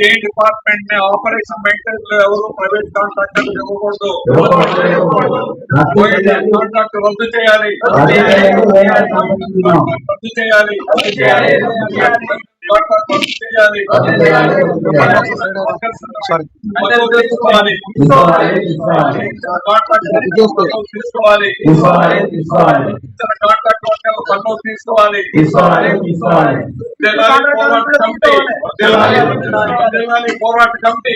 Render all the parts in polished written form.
ఏ department operation maintenance లో ఎవరు private contractor ఇవ్వకూడదు. కాంట్రాక్ట్ రద్దు చేయాలి. పోరాట కమిటీ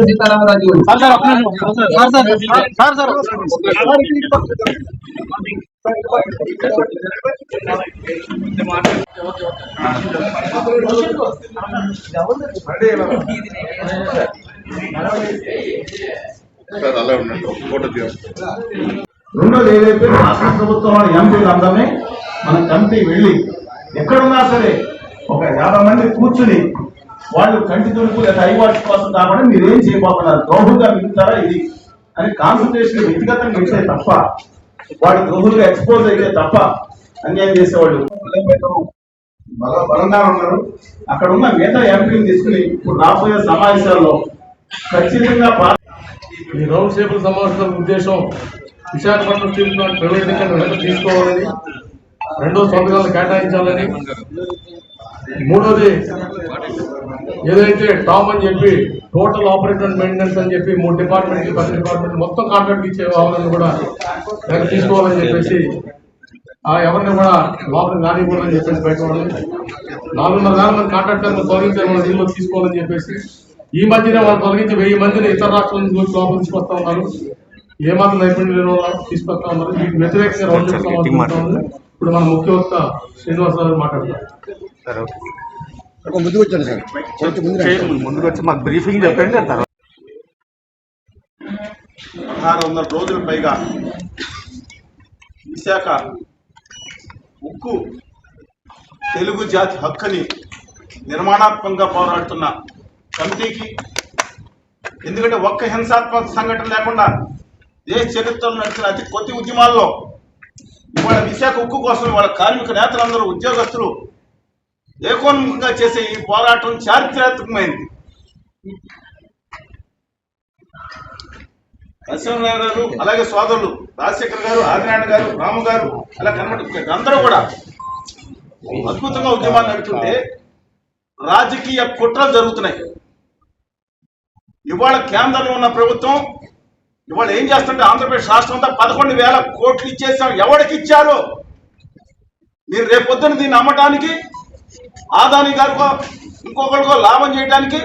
సీతారామరాజు రెండోది ఏదైతే రాష్ట్ర ప్రభుత్వం ఎంపీలు అందమే మన కమిటీ వెళ్ళి ఎక్కడున్నా సరే ఒక 50 మంది కూర్చుని వాళ్ళు కంటి తుడుపు లేదా ఐవాట్స్ కోసం కాబట్టి మీరేం చేయబోతున్నారు, ద్రోహులుగా మిగుతారా ఇది అని కాన్సన్ట్రేషన్ వ్యక్తిగతంగా ఇస్తే తప్ప, వాళ్ళు ద్రోహులుగా ఎక్స్పోజ్ అయితే తప్ప అన్యాయం చేసేవాళ్ళు బలంగా ఉన్నారు. అక్కడ ఉన్న మిగతా ఎంపీలు తీసుకుని ఇప్పుడు రాబోయే సమావేశాల్లో ఖచ్చితంగా ఈ రౌండ్ టేబుల్ సమావేశాల ఉద్దేశం విశాఖపట్నం స్టీల్ ప్లాంట్ ప్రైవేటీకరణ వెనక్కి తీసుకోవాలని, రెండో సంవత్సరాలు కేటాయించాలని, మూడోది ఏదైతే టామ్ అని చెప్పి టోటల్ ఆపరేటర్ అండ్ మెయింటెనెన్స్ అని చెప్పి 3 డిపార్ట్మెంట్ 10 డిపార్ట్మెంట్ మొత్తం కాంట్రాక్ట్ ఇచ్చే వాళ్ళని కూడా వెనక్కి తీసుకోవాలని చెప్పేసి, ఎవరిని కూడా లోపలికి రానివ్వాలని చెప్పేసి బయటపడాలి. 4,500,000 మంది కాంట్రాక్టర్లు తొలగించే వాళ్ళ ఇల్లు తీసుకోవాలని చెప్పేసి, ఈ మధ్యనే వాళ్ళు తొలగించి 1000 మందిని ఇతర రాష్ట్రాల నుంచి లోపల తీసుకొస్తా ఉన్నారు. ఏమాత్రం నైపుణ్యం లేని వాళ్ళు తీసుకొస్తా ఉన్నారు. దీనికి వ్యతిరేకంగా రౌండ్ టేబుల్ సమావేశం ఉంది. ఇప్పుడు మన ముఖ్య వక్త శ్రీనివాసరావు మాట్లాడతారు. ముందుకు వచ్చి మాకు బ్రీఫింగ్ చెప్పండి. 1600 రోజుల పైగా విశాఖ ఉక్కు తెలుగు జాతి హక్కుని నిర్మాణాత్మకంగా పోరాడుతున్న కమిటీకి, ఎందుకంటే ఒక్క హింసాత్మక సంఘటన లేకుండా దేశ చరిత్రలో నడిచిన అతి కొద్ది ఉద్యమాల్లో ఇవాళ విశాఖ ఉక్కు కోసం ఇవాళ కార్మిక నేతలందరూ ఉద్యోగస్తులు ఏకోన్ముఖంగా చేసే ఈ పోరాటం చారిత్రాత్మకమైంది. నరసింహరావు గారు, అలాగే సోదరులు రాజశేఖర్ గారు, ఆదినారాయణ గారు, రాము గారు, అలా కనబడి అందరూ కూడా అద్భుతంగా ఉద్యమాన్ని నడుతుంటే రాజకీయ కుట్రలు జరుగుతున్నాయి. ఇవాళ కేంద్రంలో ఉన్న ప్రభుత్వం ఇవాళ ఏం చేస్తుంటే ఆంధ్రప్రదేశ్ రాష్ట్రం అంతా 11,000 కోట్లు ఇచ్చేసాం. ఎవరికి ఇచ్చారు? మీరు రేపొద్దున దీన్ని అమ్మటానికి, ఆదాని గారికో ఇంకొకరికో లాభం చేయడానికి,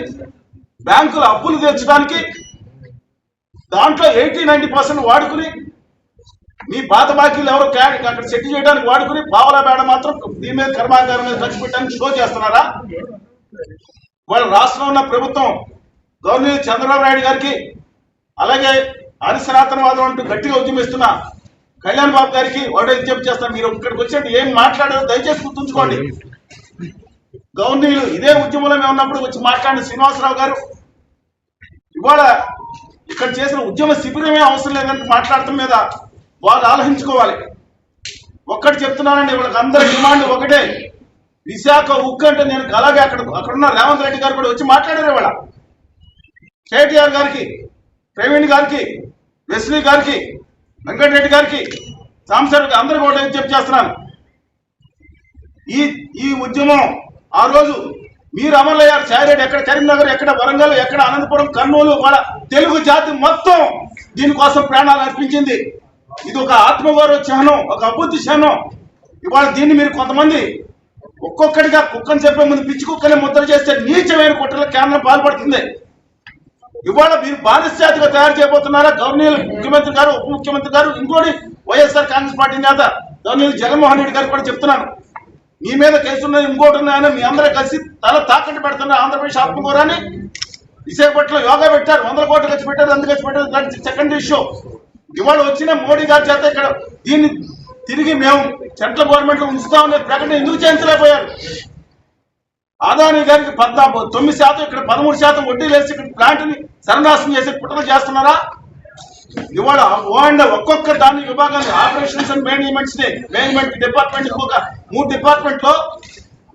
బ్యాంకుల అప్పులు తీర్చడానికి, దాంట్లో 80-90% వాడుకుని మీ పాత బాకీలు ఎవరో అక్కడ సెటిల్ చేయడానికి వాడుకుని పావలా బేడ మాత్రం దీని మీద కర్మాగారం మీద ఖర్చు పెట్టడానికి షో చేస్తున్నారా? వాళ్ళ రాష్ట్రంలో ఉన్న ప్రభుత్వం గవర్నర్ చంద్రబాబు నాయుడు గారికి, అలాగే అనిసనాతనవాదం అంటూ గట్టిగా ఉద్యమిస్తున్న కళ్యాణ్ బాబు గారికి ఒకటే విజ్ఞప్తి చేస్తాను. మీరు ఇక్కడికి వచ్చేది ఏం మాట్లాడారో దయచేసి గుర్తుంచుకోండి. గవర్నీలు ఇదే ఉద్యమంలో మేము ఉన్నప్పుడు వచ్చి మాట్లాడిన శ్రీనివాసరావు గారు ఇవాళ ఇక్కడ చేసిన ఉద్యమ శిబిరమే అవసరం లేదంటే మాట్లాడటం మీద వాళ్ళు ఆలోచించుకోవాలి. ఒక్కటి చెప్తున్నానండి, వాళ్ళకి అందరి డిమాండ్ ఒకటే, విశాఖ ఉక్కు అంటే నేను అలాగే అక్కడున్న రేవంత్ రెడ్డి గారు కూడా వచ్చి మాట్లాడారు. ఇవాళ కేటీఆర్ గారికి, ప్రవీణ్ గారికి, వెస్లీ గారికి, వెంకటరెడ్డి గారికి, సాంసర్కి అందరూ కూడా విజ్ఞప్తి చేస్తున్నాను. ఈ ఉద్యమం ఆ రోజు మీరు అమరయ్యారు. చాయరెడ్డి ఎక్కడ, కరీంనగర్ ఎక్కడ, వరంగల్ ఎక్కడ, అనంతపురం, కర్నూలు కూడా తెలుగు జాతి మొత్తం దీనికోసం ప్రాణాలు అర్పించింది. ఇది ఒక ఆత్మగౌరవ చిహ్నం, ఒక అభివృద్ధి చిహ్నం. ఇవాళ దీన్ని మీరు కొంతమంది ఒక్కొక్కడిగా కుక్కని చెప్పే ముందు పిచ్చి కుక్కనే ముద్ర చేస్తే నీచమైన కుట్రలకు కేంద్రం పాల్పడుతుంది. ఇవాళ మీరు బాధిత జాతిగా తయారు చేయబోతున్నారా? గవర్నర్, ముఖ్యమంత్రి గారు, ఉప ముఖ్యమంత్రి గారు, ఇంకోటి వైఎస్ఆర్ కాంగ్రెస్ పార్టీ నేత దాని జగన్మోహన్ రెడ్డి గారు కూడా చెప్తున్నాను, మీ మీద కేసున్నది ఇంకోటి ఉన్నాయని మీ అందరూ కలిసి తల తాకట్టు పెడుతున్నారు ఆంధ్రప్రదేశ్ ఆత్మగౌరవాన్ని. విశాఖపట్నంలో యోగా పెట్టారు, 100 కోట్లు ఖర్చు పెట్టారు, అందుకు ఖర్చు పెట్టారు, దానికి సెకండరీ ఇష్యూ. ఇవాళ వచ్చిన మోడీ గారి చేత ఇక్కడ దీన్ని తిరిగి మేము సెంట్రల్ గవర్నమెంట్ లో ఉంచుతామనే ప్రకటన ఎందుకు చేయించలేకపోయారు? అదానీ గారికి 9% ఇక్కడ 13% వడ్డీలు వేసి ఇక్కడ ప్లాంట్ ని సర్వనాశనం చేసే కుట్రలు చేస్తున్నారా? ఇవాళ ఒక్కొక్క దాని విభాగాన్ని ఆపరేషన్స్ అండ్ మేనేజ్మెంట్ డిపార్ట్మెంట్ ఒక 3 డిపార్ట్మెంట్ లో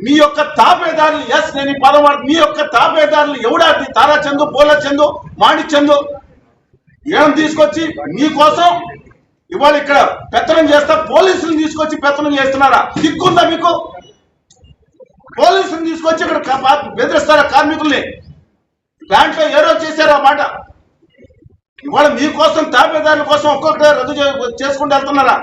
మీ యొక్క తాపేదారులు, నేను ఈ పదం మీ యొక్క తాపేదారులు ఎవడాది? తారా చందు, పోలా చందు, మాణిక్ చందు ఏం తీసుకొచ్చి మీకోసం ఇవాళ ఇక్కడ పెత్తనం చేస్తా పోలీసులను తీసుకొచ్చి పెత్తనం చేస్తున్నారా? సిగ్గుందా మీకు? పోలీసులను తీసుకొచ్చి ఇక్కడ బెదిరిస్తారా కార్మికుల్ని? దాంట్లో ఏ రోజు చేశారు ఆ మాట? ఇవాళ మీకోసం తాపేదారుల కోసం ఒక్కొక్కటి రద్దు చేసుకుంటూ వెళ్తున్నారా?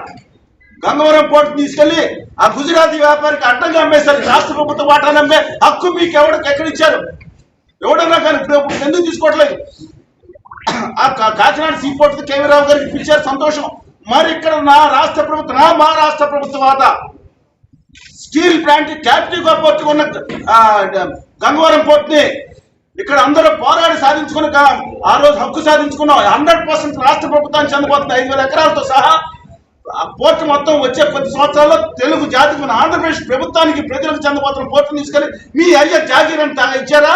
గంగవరం పోర్టు తీసుకెళ్లి ఆ గుజరాతీ వ్యాపారికి అడ్డంగా అమ్మేశారు. రాష్ట్ర ప్రభుత్వ వాటాను అమ్మే హక్కు మీకు ఎక్కడిచ్చారు? ఎవడన్నా కానీ ఎందుకు తీసుకోవట్లేదు? ఆ కాకినాడ సీ పోర్టు కేవీరావు గారికి ఇప్పించారు, సంతోషం. మరి ఇక్కడ మా రాష్ట్ర ప్రభుత్వ వాటా స్టీల్ ప్లాంట్ క్యాప్టివ్ గా పోర్టు ఉన్న గంగవరం పోర్టుని ఇక్కడ అందరూ పోరాడి సాధించుకుని ఆ రోజు హక్కు సాధించుకున్నాం. 100% రాష్ట్ర ప్రభుత్వానికి చెందబోతుంది. 5,000 ఎకరాలతో సహా ఆ పోర్టు మొత్తం వచ్చే కొద్ది సంవత్సరాల్లో తెలుగు జాతికి మన ఆంధ్రప్రదేశ్ ప్రభుత్వానికి ప్రజలకు చెందబోతున్న పోర్టును తీసుకెళ్లి మీ అయ్యే జాగీరని ఇచ్చారా?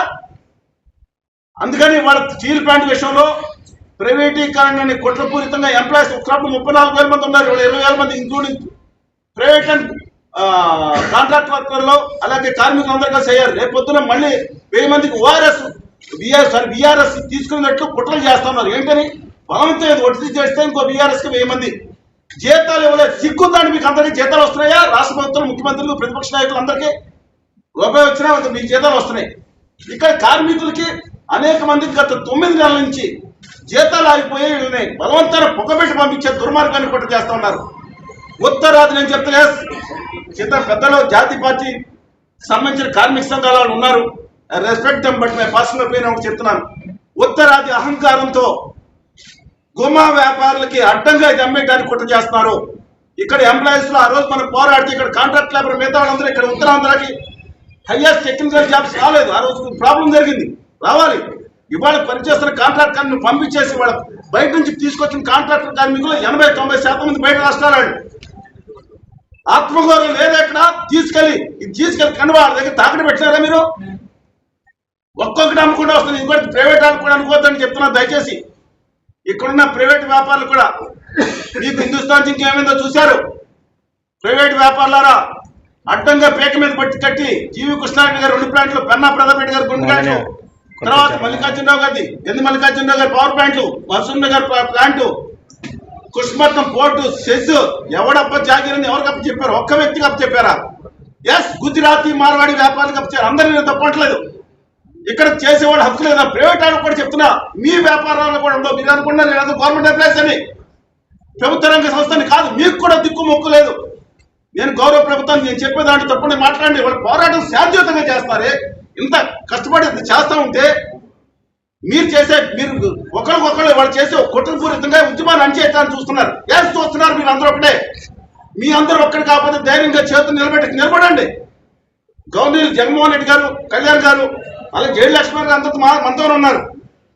అందుకని వాళ్ళ స్టీల్ ప్లాంట్ విషయంలో ప్రైవేటీకరణ కుట్రపూరితంగా ఎంప్లాయీస్ ఒకప్పుడు 34,000 మంది ఉన్నారు, 20,000 మంది ఇంక్లూడింగ్ ప్రైవేట్ అండ్ కాంట్రాక్ట్ వర్కర్లో అలాగే కార్మికులందరూ కలిసి అయ్యారు. రేపు పొద్దున మళ్ళీ 1000 మందికి విఆర్ఎస్ తీసుకున్నట్లు కుట్రలు చేస్తున్నారు. ఏంటని? బలవంతం ఒడిసి చేస్తే ఇంకో విఆర్ఎస్ కి 1000 మంది జీతాలు ఇవ్వలేదు. సిగ్గుందండి మీకు అందరికీ? జీతాలు వస్తున్నాయా? రాష్ట్ర ప్రభుత్వం, ముఖ్యమంత్రులు, ప్రతిపక్ష నాయకులు అందరికీ రూపాయి వచ్చినా మీకు జీతాలు వస్తున్నాయి. ఇక్కడ కార్మికులకి అనేక మందికి గత 9 నెలల నుంచి జీతాలు ఆగిపోయి ఉన్నాయి. బలవంతాన్ని పొగబెట్టి పంపించే దుర్మార్గాన్ని కుట్ర చేస్తా ఉన్నారు. ఉత్తరాది నేను చెప్తలే, పెద్దలు జాతీయ పార్టీ సంబంధించిన కార్మిక సంఘాల వాళ్ళు ఉన్నారు, రెస్పెక్ట్ దెమ్, బట్ నేను పర్సనల్ ఒపీనియన్ ఒకటి చెప్తున్నాను. ఉత్తరాది అహంకారంతో గుమా వ్యాపారులకి అడ్డంగా ఇది అమ్మేయడానికి కుట్ర చేస్తున్నారు. ఇక్కడ ఎంప్లాయీస్ లో ఆ రోజు మనం పోరాడితే ఇక్కడ కాంట్రాక్ట్ లేబర్ మిగతా వాళ్ళందరూ ఇక్కడ ఉత్తరాంధ్రకి హైయెస్ట్ టెక్నికల్ జాబ్స్ రాలేదు. ఆ రోజు ప్రాబ్లం జరిగింది, రావాలి. ఇవాళ పనిచేస్తున్న కాంట్రాక్ట్ కార్మికులు పంపించేసి వాళ్ళ బయట నుంచి తీసుకొచ్చిన కాంట్రాక్టర్ కార్మికులు 80-90% మంది బయట రాష్ట్రాలు. ఆత్మగౌరవం లేదా? ఇక్కడ తీసుకెళ్లి కనుక వాళ్ళ దగ్గర తాకట్టు పెట్టారా మీరు? ఒక్కొక్కటి అమ్ముకుంటూ వస్తుంది. ఇంకోటి ప్రైవేట్ వాళ్ళు కూడా అనుకోవద్దని చెప్తున్నారు. దయచేసి ఇక్కడున్న ప్రైవేట్ వ్యాపారులు కూడా మీకు హిందుస్థాన్ జింక్ ఏమైందో చూశారు. ప్రైవేట్ వ్యాపారులారా అడ్డంగా పేక మీద పట్టి కట్టి జీవి కృష్ణారెడ్డి గారు 2 ప్లాంట్లు, పెన్నా ప్రతాప్ గారు 2 ప్లాంట్లు, తర్వాత మల్లికార్జునరావు గారి పవర్ ప్లాంట్లు, మసూర్ గారి ప్లాంటు, కృష్ణపట్నం పోర్టు, సెజ్ ఎవడప్ప జాగిరని ఎవరికి అప్ప చెప్పారు? ఒక్క వ్యక్తికి అప్ప చెప్పారా? ఎస్, గుజరాతీ మార్వాడి వ్యాపారులకు అప్పచారు. అందరినీ నేను తప్పట్లేదు. ఇక్కడ చేసేవాడు హక్కు లేదా? ప్రైవేట్ వాళ్ళు కూడా చెప్తున్నా, మీ వ్యాపారాలు కూడా ఉండవు. మీరు అనుకున్నారు నేను గవర్నమెంట్ ఎంప్లాయీస్ అని, ప్రభుత్వ రంగ సంస్థని కాదు. మీకు కూడా దిక్కు మొక్కు లేదు. నేను గౌరవ ప్రభుత్వాన్ని నేను చెప్పేదాంట్లో తప్పకుండా మాట్లాడండి. వాళ్ళు పోరాటం శాంతియుతంగా చేస్తారే. ఇంత కష్టపడి చేస్తా ఉంటే మీరు ఒకరికొకరు వాళ్ళు చేసే కుట్రపూరితంగా ఉద్యమాన్ని అణిచేయడానికి చూస్తున్నారు. ఏం చూస్తున్నారు? మీరు అందరూ ఒకటే. మీ అందరూ ఒక్కటి కాకపోతే ధైర్యంగా చేతులు నిలబడండి. గవర్నర్ జగన్మోహన్ రెడ్డి గారు, కళ్యాణ్ గారు, అలాగే జైలు లక్ష్మణ్ గారు అందరితో మనతో ఉన్నారు.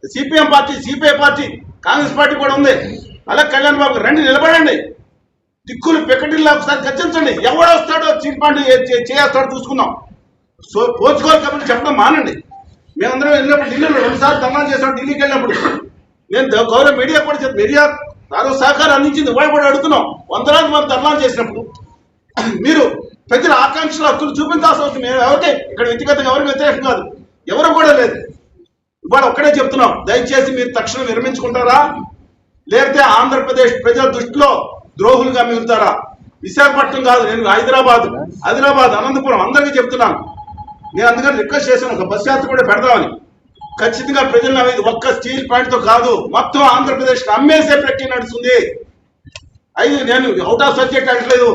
CPM party, CPI party, Congress party కూడా ఉంది. అలాగే కళ్యాణ్ బాబు రండి, నిలబడండి. దిక్కులు పెక్కటిల్లా ఒకసారి చర్చించండి. ఎవడొస్తాడో చీపాండి చేస్తాడో చూసుకుందాం. సో పోర్చుగల్ కబుర్లు చెప్పడం మానండి. మేమందరం వెళ్ళినప్పుడు ఢిల్లీలో 2 సార్లు ధర్నాలు చేస్తాం. ఢిల్లీకి వెళ్ళినప్పుడు నేను గౌరవ మీడియా కూడా చెప్పి మీడియా ఆ సహకారం అందించింది. వాళ్ళు కూడా అడుగుతున్నాం. 100,000 మంది ధర్నాలు చేసినప్పుడు మీరు ప్రజల ఆకాంక్షల హక్కులు చూపించాల్సి వస్తుంది. మేము ఎవరికి ఇక్కడ వ్యక్తిగతంగా ఎవరికి వ్యతిరేకం కాదు, ఎవరు కూడా లేదు. ఇవాళ ఒక్కడే చెప్తున్నాం, దయచేసి మీరు తక్షణం విరమించుకుంటారా, లేకపోతే ఆంధ్రప్రదేశ్ ప్రజల దృష్టిలో ద్రోహులుగా మిగులుతారా? విశాఖపట్నం కాదు, నేను ఆదిలాబాద్, అనంతపురం అందరికీ చెప్తున్నాను. నేను అందుకని రిక్వెస్ట్ చేశాను, ఒక బస్ యాత్ర కూడా పెడదామని. ఖచ్చితంగా ప్రజలను ఇది ఒక్క స్టీల్ ప్లాంట్ తో కాదు, మొత్తం ఆంధ్రప్రదేశ్ అమ్మేసే ప్రక్రియ నడుస్తుంది. నేను అవుట్ ఆఫ్ సబ్జెక్ట్ అంటలేదు.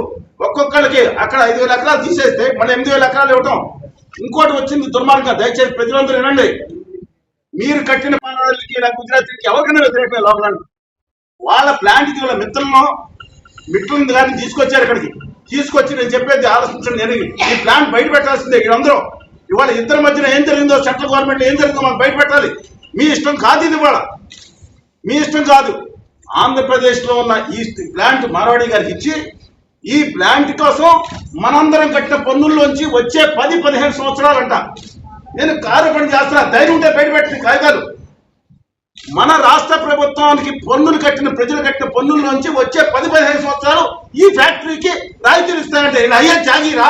ఒక్కొక్కరికి అక్కడ 5,000 ఎకరాలు తీసేస్తే మళ్ళీ 8,000 ఎకరాలు ఇవ్వటం. ఇంకోటి వచ్చింది దుర్మార్గం. దయచేసి ప్రజలందరూ వినండి. మీరు కట్టిన పాలనకి గుజరాత్కి ఎవరికైనా వ్యతిరేకమే లోపల. వాళ్ళ ప్లాంట్కి వాళ్ళ మిత్రులను మిట్లను గారిని తీసుకొచ్చారు ఇక్కడికి. తీసుకొచ్చి నేను చెప్పేది ఆలోచించండి. నేను ఈ ప్లాన్ బయట పెట్టాల్సిందే. వీళ్ళందరూ ఇవాళ ఇద్దరి మధ్యన ఏం జరిగిందో, సెంట్రల్ గవర్నమెంట్ ఏం జరిగిందో మాకు బయట పెట్టాలి. మీ ఇష్టం కాదు ఇది, ఇవాళ మీ ఇష్టం కాదు. ఆంధ్రప్రదేశ్లో ఉన్న ఈ ప్లాంట్ మార్వాడి గారికి ఇచ్చి ఈ ప్లాంట్ కోసం మనందరం కట్టిన పన్నుల్లోంచి వచ్చే 10-15 సంవత్సరాలంట. నేను ఆరోపణ చేస్తున్నా, ధైర్యం ఉంటే బయట పెట్టిన కాగితాలు. మన రాష్ట్ర ప్రభుత్వానికి పన్నులు కట్టిన ప్రజలు కట్టిన పన్నుల్లోంచి వచ్చే 10-15 సంవత్సరాలు ఈ ఫ్యాక్టరీకి రాయితీలు ఇస్తారంటే ఇలా అయ్యే జాగీరా?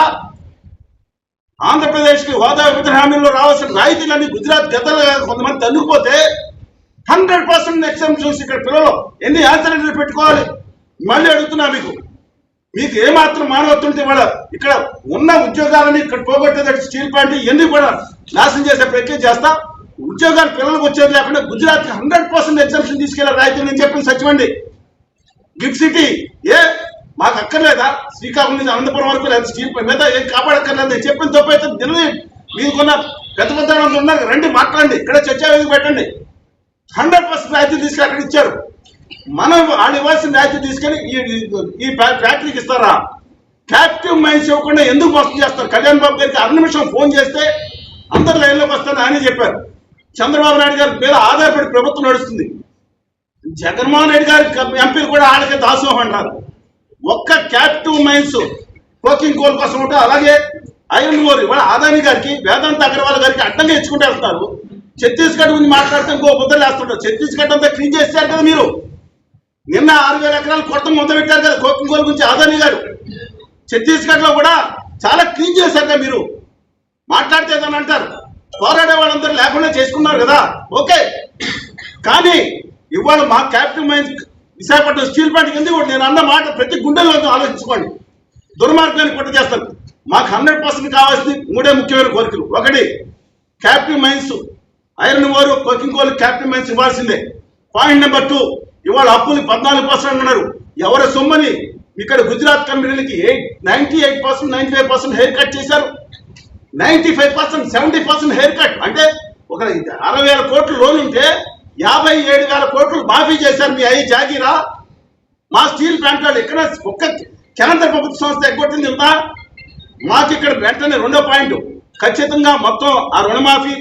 ఆంధ్రప్రదేశ్కి హోదా విభజన హామీల్లో రావాల్సిన రాయితీలన్నీ గుజరాత్ గతంలో కొంతమంది తన్నుకుపోతే 100% ఎగ్జామ్షన్స్ ఇక్కడ పిల్లలు ఎన్ని ఆన్సర్ పెట్టుకోవాలి? మళ్ళీ అడుగుతున్నా, మీకు ఏమాత్రం మానవత్వం ఉంటే వాళ్ళ ఇక్కడ ఉన్న ఉద్యోగాలని ఇక్కడ పోగొట్టేది స్టీల్ ప్లాంట్ ఎన్ని కూడా నాశనం చేసే ప్రక్రియ చేస్తా. ఉద్యోగాలు పిల్లలకు వచ్చేది లేకుండా గుజరాత్కి 100% ఎగ్జామ్షన్ తీసుకెళ్లారు రాయితీ. నేను చెప్పిన సచివండి. గిఫ్ట్ సిటీ మాకు అక్కర్లేదా? శ్రీకాకుళం నుంచి అనంతపురం వరకు లేదా స్టీల్ మీద ఏం కాపాడక్కర్లేదు. నేను చెప్పిన తప్పైతే దినది మీకున్న పెద్ద పెద్ద ఉన్నారు, రండి మాట్లాడండి, ఇక్కడ చర్చా వేదిక పెట్టండి. 100% రాయితీ తీసుకెళ్ళి అక్కడ ఇచ్చారు. మనం వాళ్ళు ఇవ్వాల్సిన రాయితీ తీసుకెళ్ళి ఈ ఫ్యాక్టరీకి ఇస్తారా? క్యాప్టివ్ మైన్స్ ఇవ్వకుండా ఎందుకు మోసం చేస్తారు? కళ్యాణ్ బాబు గారికి 6 నిమిషం ఫోన్ చేస్తే అందరు లైన్లోకి వస్తారని ఆయనే చెప్పారు. చంద్రబాబు నాయుడు గారి మీద ఆధారపడి ప్రభుత్వం నడుస్తుంది. జగన్మోహన్ రెడ్డి గారి ఎంపీలు కూడా వాళ్ళకి దాసోహం అంటారు. ఒక్క క్యాప్టివ్ మైన్స్ కోకింగ్ కోల్ కోసం ఉంటే, అలాగే ఐరన్ ఓర్ ఇవాళ ఆదాని గారికి, వేదాంత అగర్వాల్ గారికి అడ్డంగా ఇచ్చుకుంటూ వెళ్తారు. ఛత్తీస్గఢ్ గురించి మాట్లాడితే ఇంకో ముద్దలు వేస్తుంటారు. ఛత్తీస్గఢ్ అంతా క్లీన్ చేస్తారు కదా మీరు. నిన్న 6,000 ఎకరాలు కొడతాం మొదలుపెట్టారు కదా కోకింగ్ కోల్ గురించి ఆదాని గారు. ఛత్తీస్గఢ్ లో కూడా చాలా క్లీన్ చేశారు కదా మీరు. మాట్లాడితే ఏదని అంటారు. పోరాడే వాళ్ళందరూ లేకుండా చేసుకున్నారు కదా, ఓకే. కానీ ఇవాళ మా capital mines Visakhapatnam steel plant ఎందుకు? నేను అన్న మాట ప్రతి గుండెల్లో ఆలోచించుకోండి. దుర్మార్గాన్ని కొట్ట చేస్తారు. మాకు 100% కావాల్సింది 3 ముఖ్యమైన కోరికలు. ఒకటి, capital mines iron ore coking coal capital mines ఇవ్వాల్సిందే. పాయింట్ నెంబర్ 2, ఇవాళ అప్పులు 14% ఉన్నారు. ఎవరి సొమ్మని ఇక్కడ గుజరాత్ కంపెనీలకి 98%, 95% హెయిర్ కట్ చేశారు. 95%, 70% హెయిర్ కట్ అంటే ఒక 60,000 కోట్లు లోన్ ఉంటే 57,000 కోట్లు మాఫీ చేశారు. మీ అయ్యి జాగీరా? మా స్టీల్ ప్లాంట్ వాళ్ళు ఇక్కడ ఒక్క కేంద్ర ప్రభుత్వ సంస్థ ఎగ్గొట్టింది ఉందా? మాకు ఇక్కడ వెంటనే 2వ పాయింట్, ఖచ్చితంగా మొత్తం ఆ రుణమాఫీ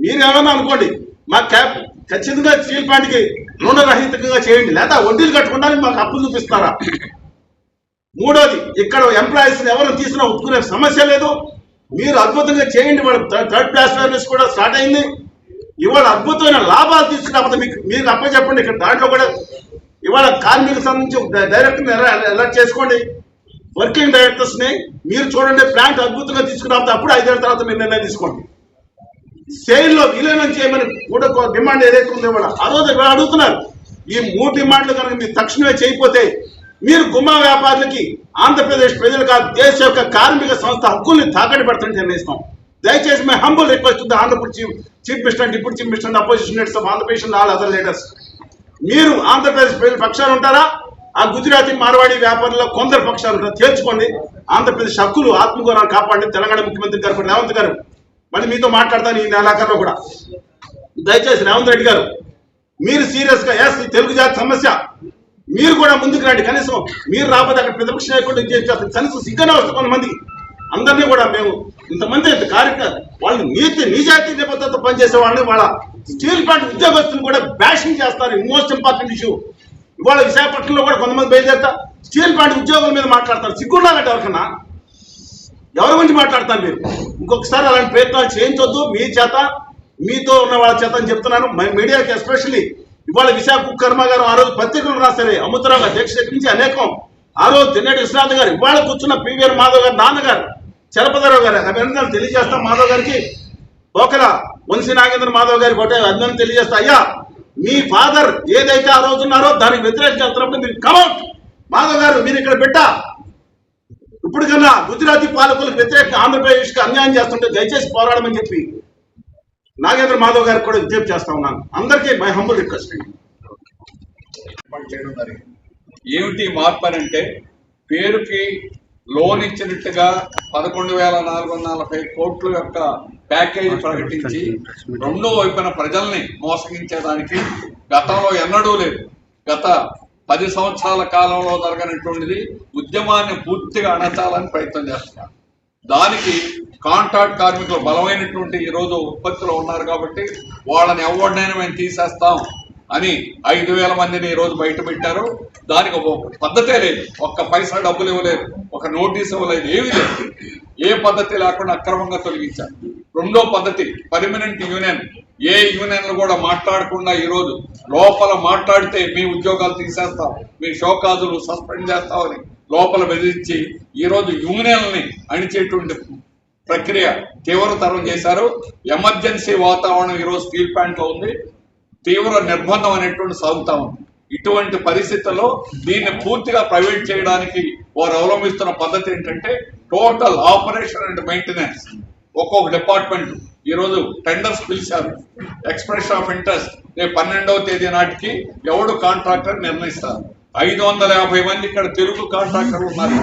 మీరు ఏమన్నా అనుకోండి, మా ఖచ్చితంగా స్టీల్ ప్లాంట్కి రుణరహితంగా చేయండి, లేదా వడ్డీలు కట్టకుండా మాకు అప్పులు చూపిస్తారా? 3వది, ఇక్కడ ఎంప్లాయీస్ ఎవరు తీసినా ఒప్పుకునే సమస్య లేదు. మీరు అద్భుతంగా చేయండి. వాళ్ళ 3rd క్లాస్ సర్వీస్ కూడా స్టార్ట్ అయింది. ఇవాళ అద్భుతమైన లాభాలు తీసుకురాకపోతే మీకు అప్పచెప్పండి. ఇక్కడ దాంట్లో కూడా ఇవాళ కార్మికులకు సంబంధించి డైరెక్టర్ని ఎలర్ట్ చేసుకోండి. వర్కింగ్ డైరెక్టర్స్ని మీరు చూడండి. ప్లాంట్ అద్భుతంగా తీసుకురాకపోతే అప్పుడు 5 ఏళ్ల తర్వాత మీరు నిర్ణయం తీసుకోండి. సేల్లో విలీనం చేయమని కూడా డిమాండ్ ఏదైతే ఉందో ఇవాళ ఆ రోజు అడుగుతున్నారు. ఈ 3 డిమాండ్లు కనుక మీరు తక్షణమే చేయకపోతే మీరు గుమ్మా వ్యాపారులకి, ఆంధ్రప్రదేశ్ ప్రజలు కాదు, దేశ యొక్క కార్మిక సంస్థ హక్కుల్ని తాకట్టు పెడతామని నిర్ణయిస్తాం. దయచేసి my humble request to the Andhra Pradesh chief minister, deputy chief minister, opposition leaders of Andhra Pradesh and all other leaders, మీరు ఆంధ్రప్రదేశ్ ప్రజల పక్షాలు ఉంటారా? ఆ గుజరాతీ మార్వాడి వ్యాపారుల్లో కొందరు పక్షాలు ఉంటారు. తేల్చుకోండి. ఆంధ్రప్రదేశ్ హక్కులు, ఆత్మగౌరవాన్ని కాపాడండి. తెలంగాణ ముఖ్యమంత్రి గారు రేవంత్ గారు మళ్ళీ మీతో మాట్లాడతాను ఈ నెలాఖరులో కూడా. దయచేసి రేవంత్ రెడ్డి గారు మీరు సీరియస్ గా తెలుగు జాతి సమస్య మీరు కూడా ముందుకు రండి. కనీసం మీరు రాకపోతే అక్కడ ప్రతిపక్ష నాయకుడు కనీసం సిగ్గనే వస్తుంది కొంతమందికి. అందరినీ కూడా మేము ఇంతమంది వాళ్ళు నిజాయితీ నిబద్ధతతో పనిచేసే వాళ్ళని వాళ్ళ స్టీల్ ప్లాంట్ ఉద్యోగస్తులు కూడా బ్యాషింగ్ చేస్తారు. Most important issue. ఇవాళ విశాఖపట్నంలో కూడా కొంతమంది బయలుదేరుతా స్టీల్ ప్లాంట్ ఉద్యోగుల మీద మాట్లాడతారు. సిగ్గుండాలంటే ఎవరికన్నా? ఎవరి గురించి మాట్లాడతారు మీరు? ఇంకొకసారి అలాంటి ప్రయత్నాలు చేయించొద్దు. మీ చేత, మీతో ఉన్న వాళ్ళ చేత అని చెప్తున్నాను. మీడియాకి ఎస్పెషల్లీ ఇవాళ విశాఖ కర్మాగారం ఆ రోజు పత్రికలు రాశారు. అమృతరావు గారు దీక్ష నుంచి అనేకం, ఆ రోజు తెన్నటి విశ్వనాథ్ గారు, ఇవాళ కూర్చున్న పివిఆర్ మాధవ్ గారు నాన్నగారు చలపతిరావు గారు అభినందనలు తెలియజేస్తాం. మాధవ్ గారికి, ఒకల వంశీ నాగేంద్ర మాధవ్ గారికి ఒకటే అభినందనలు తెలియజేస్తా. అయ్యా, మీ ఫాదర్ ఏదైతే ఆ రోజు ఉన్నారో దానికి వ్యతిరేకంగా వెళ్తున్నప్పుడు మీరు కమౌట్. మాధవ్ గారు మీరు ఇక్కడ పెట్టా. ఇప్పుడు కన్నా గుజరాతీ పాలకులకు వ్యతిరేకంగా ఆంధ్రప్రదేశ్కి అన్యాయం చేస్తుంటే దయచేసి పోరాడమని చెప్పి నాగేంద్ర మాధవ్ గారికి కూడా విజ్ఞప్తి చేస్తా ఉన్నాను. అందరికీ మై హంబుల్ రిక్వెస్ట్. ఏమిటి మార్పు అని అంటే, పేరుకి లోన్ ఇచ్చినట్టుగా 11,440 కోట్ల యొక్క ప్యాకేజీ ప్రకటించి రెండో వైపున ప్రజల్ని మోసగించేదానికి గతంలో ఎన్నడూ లేదు. గత 10 సంవత్సరాల కాలంలో జరగనటువంటిది ఉద్యమాన్ని పూర్తిగా అణచాలని ప్రయత్నం చేస్తున్నారు. దానికి కాంట్రాక్ట్ కార్మికులు బలమైనటువంటి ఈరోజు ఉత్పత్తిలో ఉన్నారు కాబట్టి వాళ్ళని ఎవరినైనా మేము తీసేస్తాం అని 5,000 మందిని ఈరోజు బయట పెట్టారు. దానికి ఒక పద్ధతే లేదు, ఒక్క పైసా డబ్బులు ఇవ్వలేదు, ఒక నోటీస్ ఇవ్వలేదు, ఏమీ లేదు. ఏ పద్ధతి లేకుండా అక్రమంగా తొలగించారు. రెండో పద్ధతి పర్మనెంట్ యూనియన్. ఏ యూనియన్లు కూడా మాట్లాడకుండా ఈరోజు లోపల మాట్లాడితే మీ ఉద్యోగాలు తీసేస్తాం, మీ షోకాజులు సస్పెండ్ చేస్తామని లోపల బెదిరించి ఈరోజు యూనియన్ని అణిచేటువంటి ప్రక్రియ తీవ్రతరం చేశారు. ఎమర్జెన్సీ వాతావరణం ఈరోజు స్టీల్ ప్లాంట్లో ఉంది. తీవ్ర నిర్బంధం అనేటువంటి సాగుతా ఉంది. ఇటువంటి పరిస్థితుల్లో దీన్ని పూర్తిగా ప్రైవేట్ చేయడానికి వారు అవలంబిస్తున్న పద్ధతి ఏంటంటే టోటల్ ఆపరేషన్ అండ్ మెయింటెనెన్స్. ఒక్కొక్క డిపార్ట్మెంట్ ఈరోజు టెండర్స్ పిలిచారు. ఎక్స్ప్రెషన్ ఆఫ్ ఇంట్రెస్ట్ రేపు 12వ తేదీ నాటికి ఎవడు కాంట్రాక్టర్ నిర్ణయిస్తారు. 550 మంది ఇక్కడ తెలుగు కాంట్రాక్టర్లు ఉన్నారు.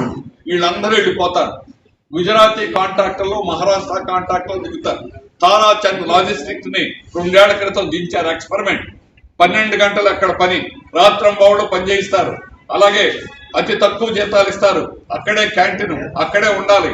వీళ్ళందరూ వెళ్ళిపోతారు. గుజరాతీ కాంట్రాక్టర్లు, మహారాష్ట్ర కాంట్రాక్టర్లు దిగుతారు. తారాచంద్ లాజిస్టిక్స్ ని 2 ఏళ్ల క్రితం దించారు. ఎక్స్పెరిమెంట్. 12 గంటలు అక్కడ పని, రాత్రంబవళ్ళు పని చేయిస్తారు. అలాగే అతి తక్కువ జీతాలు ఇస్తారు. అక్కడే క్యాంటీన్, అక్కడే ఉండాలి.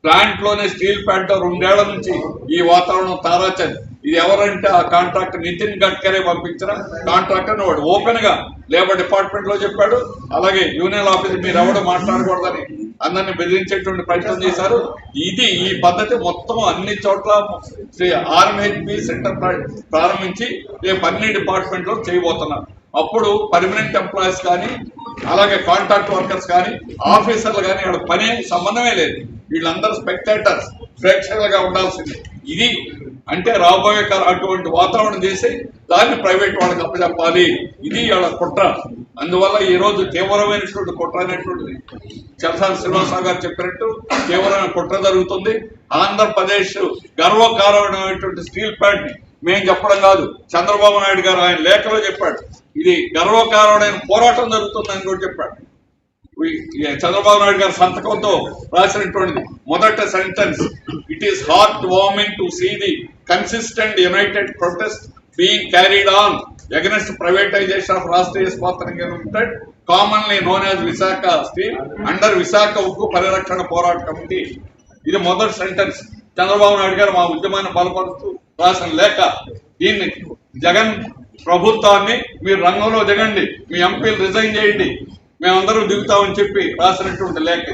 ప్లాంట్ లోనే స్టీల్ ప్లాంట్ 2 ఏళ్ల నుంచి ఈ వాతావరణం. తారాచంద్ ఇది ఎవరంటే ఆ కాంట్రాక్టర్ నితిన్ గడ్కరీ పంపించిన కాంట్రాక్టర్. వాడు ఓపెన్ గా లేబర్ డిపార్ట్మెంట్ లో చెప్పాడు. అలాగే యూనియన్ ఆఫీస్ మీరు ఎవడు మాట్లాడకూడదని అందరిని బెదిరించేటువంటి ప్రయత్నం చేశారు. ఈ పద్ధతి మొత్తం అన్ని చోట్ల RMHP సెంటర్ ప్రారంభించి రేపు అన్ని డిపార్ట్మెంట్ లో చేయబోతున్నారు. అప్పుడు పర్మనెంట్ ఎంప్లాయీస్ కానీ అలాగే కాంట్రాక్ట్ వర్కర్స్ కానీ ఆఫీసర్లు కానీ వాళ్ళ పని సంబంధమే లేదు. వీళ్ళందరూ స్పెక్టేటర్స్, ప్రేక్షకులుగా ఉండాల్సిందే. ఇది అంటే రాబోయే కాలం అటువంటి వాతావరణం చేసి దాన్ని ప్రైవేట్ వాళ్ళకి అప్పచెప్పాలి. ఇది వాళ్ళ కుట్ర. అందువల్ల ఈ రోజు తీవ్రమైనటువంటి కుట్ర అనేటువంటిది చలసాని శ్రీనివాసరావు గారు చెప్పినట్టు తీవ్రమైన కుట్ర జరుగుతుంది. ఆంధ్రప్రదేశ్ గర్వకారణమైనటువంటి స్టీల్ ప్లాంట్ ని మేము చెప్పడం కాదు, చంద్రబాబు నాయుడు గారు ఆయన లేఖలో చెప్పాడు. ఇది గర్వకారణమైన పోరాటం జరుగుతుందని కూడా చెప్పాడు. చంద్రబాబు నాయుడు గారు సంతకంతో రాసినటువంటిది మొదట sentence. It is heart warming to see the consistent united protest being carried on against privatization of Rashtriya Ispat Nigam Limited, commonly known as Visakha Steel, under Visakha Ukku Parirakshana Porata Committee. ఇది మొదటి sentence. Chandrababu Naidu గారు మా ఉద్యమాన్ని బలపరుస్తూ రాసిన లేఖ. దీన్ని జగన్ ప్రభుత్వాన్ని మీరు రంగంలో దిగండి, మీ ఎంపీలు రిజైన్ చేయండి, మేమందరం దిగుతామని చెప్పి రాసినటువంటి లేఖ.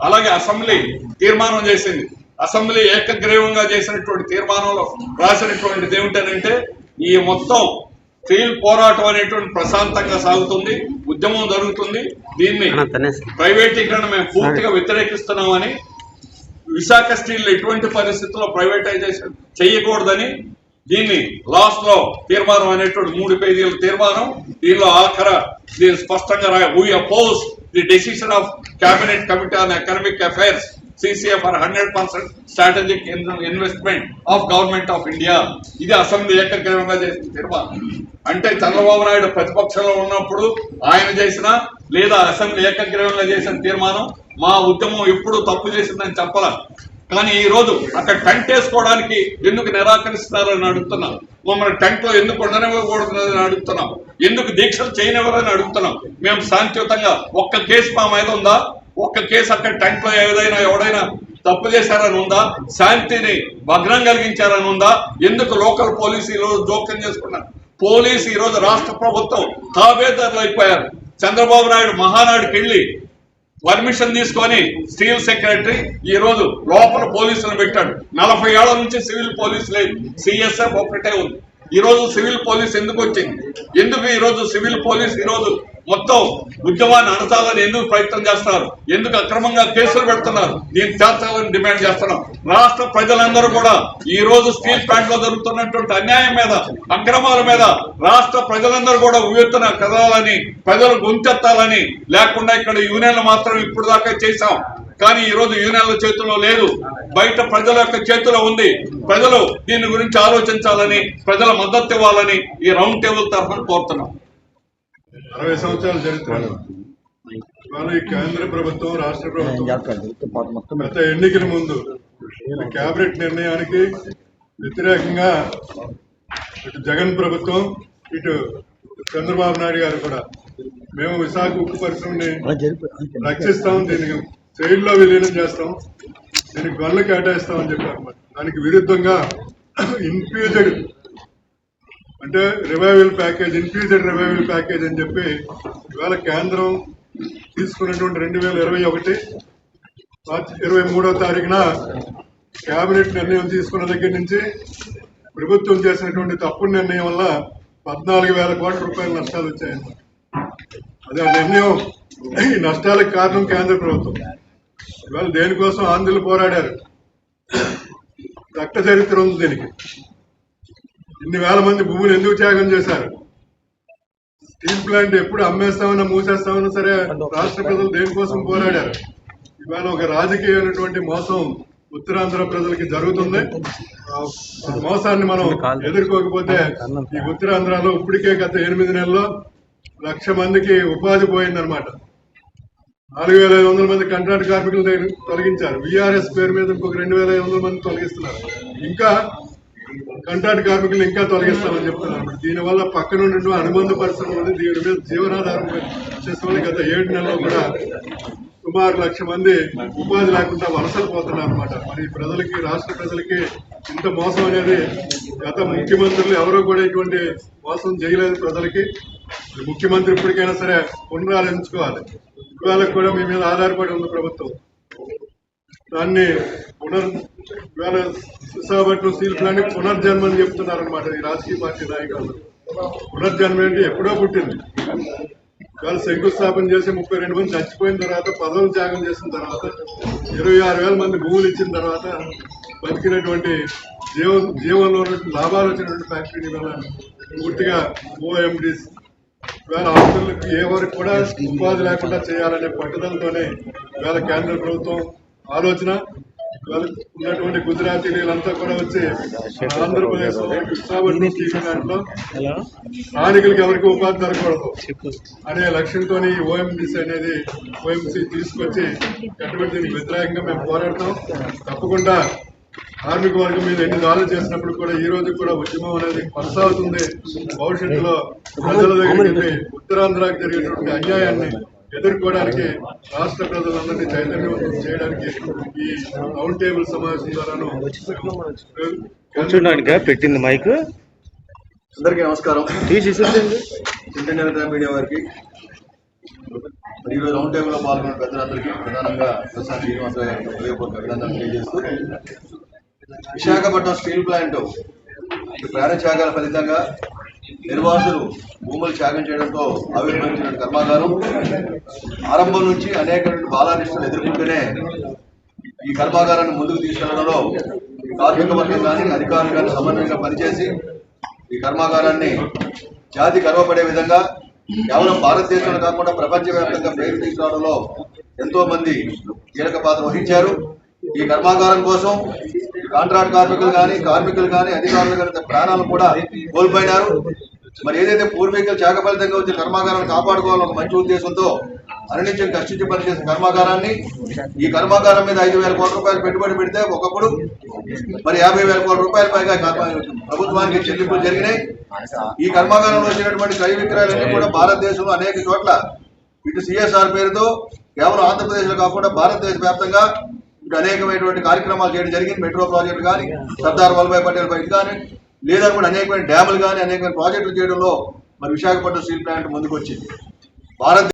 అలాగే అసెంబ్లీ తీర్మానం చేసింది. అసెంబ్లీ ఏకగ్రీవంగా చేసినటువంటి తీర్మానంలో రాసినటువంటిది ఏమిటంటే ఈ మొత్తం స్టీల్ పోరాటం అనేటువంటి ప్రశాంతంగా సాగుతుంది, ఉద్యమం జరుగుతుంది. దీన్ని ప్రైవేటీకరణ మేము పూర్తిగా వ్యతిరేకిస్తున్నామని, విశాఖ స్టీల్ ఎటువంటి పరిస్థితుల్లో ప్రైవేటైజేషన్ చేయకూడదని దీన్ని లాస్ట్ లో తీర్మానం అనేటువంటి 3 పేజీల తీర్మానం. దీనిలో దీన్ని స్పష్టంగా we oppose the decision of Cabinet Committee on Economic Affairs CCA for 100% strategic investment of Government of India. ఇది అసెంబ్లీ ఏకగ్రీవంగా చేసిన తీర్మానం. అంటే చంద్రబాబు నాయుడు ప్రతిపక్షంలో ఉన్నప్పుడు ఆయన చేసిన లేదా అసెంబ్లీ ఏకగ్రీవంగా చేసిన తీర్మానం మా ఉద్యమం ఎప్పుడు తప్పు చేసిందని చెప్పాల. కానీ ఈ రోజు అక్కడ టెంట్ వేసుకోవడానికి ఎందుకు నిరాకరిస్తున్నారని అడుగుతున్నాం. మమ్మల్ని టెంట్ లో ఎందుకు ఉండనివ్వకూడదని అడుగుతున్నాం. ఎందుకు దీక్షలు చేయనివ్వరని అడుగుతున్నాం. మేము శాంతియుతంగా ఒక్క కేసు మా మీద ఉందా? ఒక్క కేసు అక్కడ టెంట్ లో ఎవడైనా తప్పు చేశారని ఉందా? శాంతిని భగ్నం కలిగించారని ఉందా? ఎందుకు లోకల్ పోలీసు ఈ రోజు జోక్యం చేసుకున్నారు? పోలీసు ఈ రోజు రాష్ట్ర ప్రభుత్వం తాబేదారులు అయిపోయారు. చంద్రబాబు నాయుడు మహానాడుకి వెళ్ళి పర్మిషన్ తీసుకొని స్టీల్ సెక్రటరీ ఈ రోజు లోపల పోలీసులు పెట్టాడు. 40 ఏళ్ల నుంచి సివిల్ పోలీసు లేదు, CSF ఒకటే ఉంది. ఈ రోజు సివిల్ పోలీస్ ఎందుకు వచ్చింది? ఎందుకు ఈ రోజు సివిల్ పోలీస్ ఈ రోజు మొత్తం ఉద్యమాన్ని అణచాలని ఎందుకు ప్రయత్నం చేస్తున్నారు? ఎందుకు అక్రమంగా కేసులు పెడుతున్నారు? దీన్ని చేర్చాలని డిమాండ్ చేస్తున్నాం. రాష్ట్ర ప్రజలందరూ కూడా ఈ రోజు స్టీల్ ప్లాంట్ లో జరుగుతున్నటువంటి అన్యాయం మీద, అక్రమాల మీద రాష్ట్ర ప్రజలందరూ కూడా ఉవ్వెత్తున కదలాలని, ప్రజలు గొంతెత్తాలని. లేకుండా ఇక్కడ యూనియన్లు మాత్రం ఇప్పుడు దాకా చేశాం, కానీ ఈ రోజు యూనియన్ల చేతుల్లో లేదు, బయట ప్రజల యొక్క చేతిలో ఉంది. ప్రజలు దీని గురించి ఆలోచించాలని, ప్రజల మద్దతు ఇవ్వాలని ఈ రౌండ్ టేబుల్ తరఫున కోరుతున్నాం. 60 సంవత్సరాల చరిత్ర ఈ కేంద్ర ప్రభుత్వం, రాష్ట్ర ప్రభుత్వం గత ఎన్నికల ముందు కేబినెట్ నిర్ణయానికి వ్యతిరేకంగా ఇటు జగన్ ప్రభుత్వం, ఇటు చంద్రబాబు నాయుడు గారు కూడా మేము విశాఖ ఉక్కు పరిశ్రమని రక్షిస్తాం, దీనికి చైన్లో విలీనం చేస్తాం, దీనికి గనులు కేటాయిస్తామని చెప్పారు. దానికి విరుద్ధంగా ఇన్ఫ్యూజెడ్ అంటే రివైవల్ ప్యాకేజ్, ఇన్ఫ్యూజెడ్ రివైవల్ ప్యాకేజ్ అని చెప్పి ఇవాళ కేంద్రం తీసుకున్నటువంటి 2021 మార్చి 23వ తారీఖున కేబినెట్ నిర్ణయం తీసుకున్న దగ్గర నుంచి ప్రభుత్వం చేసినటువంటి తప్పుడు నిర్ణయం వల్ల 14,000 కోట్ల రూపాయల నష్టాలు వచ్చాయన్నమాట. అదే ఆ నిర్ణయం, ఈ నష్టాలకు కారణం కేంద్ర ప్రభుత్వం. ఇవాళ దేనికోసం ఆంధ్రులు పోరాడారు, రక్త చరిత్ర ఉంది దీనికి. ఇన్ని వేల మంది భూములు ఎందుకు త్యాగం చేశారు? స్టీల్ ప్లాంట్ ఎప్పుడు అమ్మేస్తామన్నా మూసేస్తామన్నా సరే రాష్ట్ర ప్రజలు దేనికోసం పోరాడారు? ఇవాళ ఒక రాజకీయమైనటువంటి మోసం ఉత్తరాంధ్ర ప్రజలకి జరుగుతుంది. ఆ మోసాన్ని మనం ఎదుర్కోకపోతే ఈ ఉత్తరాంధ్రలో ఇప్పటికే గత 8 నెలల్లో 1,00,000 మందికి ఉపాధి పోయిందనమాట. 4,500 మంది కాంట్రాక్ట్ కార్మికులు తొలగించారు. విఆర్ఎస్ పేరు మీద ఇంకొక 2,500 మంది తొలగిస్తున్నారు. ఇంకా కాంట్రాక్ట్ కార్మికులు ఇంకా తొలగిస్తామని చెప్తున్నారు. దీనివల్ల పక్కనున్న అనుబంధ పరిశ్రమలు దీని మీద జీవనాధారం చేస్తున్న గత 7 నెలల్లో కూడా సుమారు 1,00,000 మంది ఉపాధి లేకుండా వలసలు పోతున్నారు అనమాట. మరి ప్రజలకి, రాష్ట్ర ప్రజలకి ఇంత మోసం అనేది గత ముఖ్యమంత్రులు ఎవరో కూడా ఇటువంటి మోసం చేయలేదు ప్రజలకి. ముఖ్యమంత్రి ఇప్పటికైనా సరే పునరాలోచించుకోవాలి. ఇవాళ కూడా మీ మీద ఆధారపడి ఉంది ప్రభుత్వం. దాన్ని ఇవాళ విశాఖపట్నం స్టీల్ ప్లాంట్ పునర్జన్మ అని చెప్తున్నారు అనమాట ఈ రాజకీయ పార్టీ నాయకులు. పునర్జన్మ ఏంటి? ఎప్పుడో పుట్టింది. ఇవాళ శంకుస్థాపన చేసి 32 మంది చచ్చిపోయిన తర్వాత, పదవులు త్యాగం చేసిన తర్వాత, 26,000 మంది భూములు ఇచ్చిన తర్వాత బతికినటువంటి జీవనంలో లాభాలు వచ్చినటువంటి ఫ్యాక్టరీని ఇవాళ పూర్తిగా ఓఎండీస్ ఇవాళ ఆస్తులకు ఏ వరకు కూడా ఉపాధి లేకుండా చేయాలనే పట్టుదలతోనే ఇవాళ కేంద్ర ప్రభుత్వం ఆలోచన. ఇవాళ ఉన్నటువంటి గుజరాతీలు వీళ్ళంతా కూడా వచ్చి ఆంధ్రప్రదేశ్ విశాఖపట్నం స్టీల్ ప్లాంట్లో స్థానికులకి ఎవరికి ఉపాధి జరగకూడదు అనే లక్ష్యంతో ఈ ఓఎంసీ అనేది తీసుకొచ్చి కట్టుబడి దీనికి వ్యతిరేకంగా మేము పోరాడతాం. తప్పకుండా కార్మిక వర్గం మీద ఎన్ని దాడులు చేసినప్పుడు కూడా ఈ రోజు కూడా ఉద్యమం అనేది కొనసాగుతుంది. భవిష్యత్తులో ప్రజల దగ్గరికి ఉత్తరాంధ్రకు జరిగినటువంటి అన్యాయాన్ని ఎదుర్కోవడానికి రాష్ట్ర ప్రజలందరినీ చైతన్యవంతం చేయడానికి ఈ రౌండ్ టేబుల్ సమావేశం ద్వారాను పెట్టింది మైక్. అందరికీ నమస్కారం. ఇంటర్నెట్ మీడియా వారికి, ఈరోజు రౌండ్ టేబుల్లో పాల్గొన్న పెద్దలందరికీ, ప్రధానంగా ప్రసాద్ శ్రీనివాసరావు గారికి హృదయపూర్వక అభినందనలు తెలియజేస్తూ, విశాఖపట్నం స్టీల్ ప్లాంట్ ప్రాణత్యాగాల ఫలితంగా నిర్వాసులు భూములు త్యాగం చేయడంతో ఆవిర్భవించిన కర్మాగారం ఆరంభం నుంచి అనేక బాలానిష్టలు ఎదుర్కొంటూనే ఈ కర్మాగారాన్ని ముందుకు తీసుకెళ్లడంలో కార్మిక వర్గం కానీ అధికారులు కానీ సమన్వయంగా పనిచేసి ఈ కర్మాగారాన్ని జాతి గర్వపడే విధంగా కేవలం భారతదేశంలో కాకుండా ప్రపంచవ్యాప్తంగా పేరు తీసుకురావడంలో ఎంతో మంది కీలక పాత్ర వహించారు. ఈ కర్మాగారం కోసం కాంట్రాక్ట్ కార్మికులు కానీ అధికారులు కానీ ప్రాణాలు కూడా కోల్పోయినారు. మరి ఏదైతే పూర్వీకులు త్యాగ ఫలితంగా వచ్చే కర్మాగారాన్ని కాపాడుకోవాలని ఒక మంచి ఉద్దేశంతో అనినిత్యం కష్టించి పనిచేసిన కర్మాగారాన్ని, ఈ కర్మాగారం మీద 5,000 కోట్ల రూపాయలు పెట్టుబడి పెడితే ఒకప్పుడు మరి 50,000 కోట్ల రూపాయల పైగా ప్రభుత్వానికి చెల్లింపులు జరిగినాయి. ఈ కర్మాగారంలో వచ్చినటువంటి క్రయ విక్రయాలన్నీ కూడా భారతదేశంలో అనేక చోట్ల ఇటు సిఎస్ఆర్ పేరుతో కేవలం ఆంధ్రప్రదేశ్లో కాకుండా భారతదేశ వ్యాప్తంగా ఇటు అనేకమైనటువంటి కార్యక్రమాలు చేయడం జరిగింది. మెట్రో ప్రాజెక్టు కానీ, సర్దార్ వల్లభాయ్ పటేల్ బైక్ కానీ, లేదా కూడా అనేకమైన డ్యాములు కానీ అనేకమైన ప్రాజెక్టులు చేయడంలో మరి విశాఖపట్నం స్టీల్ ప్లాంట్ ముందుకు వచ్చింది. భారత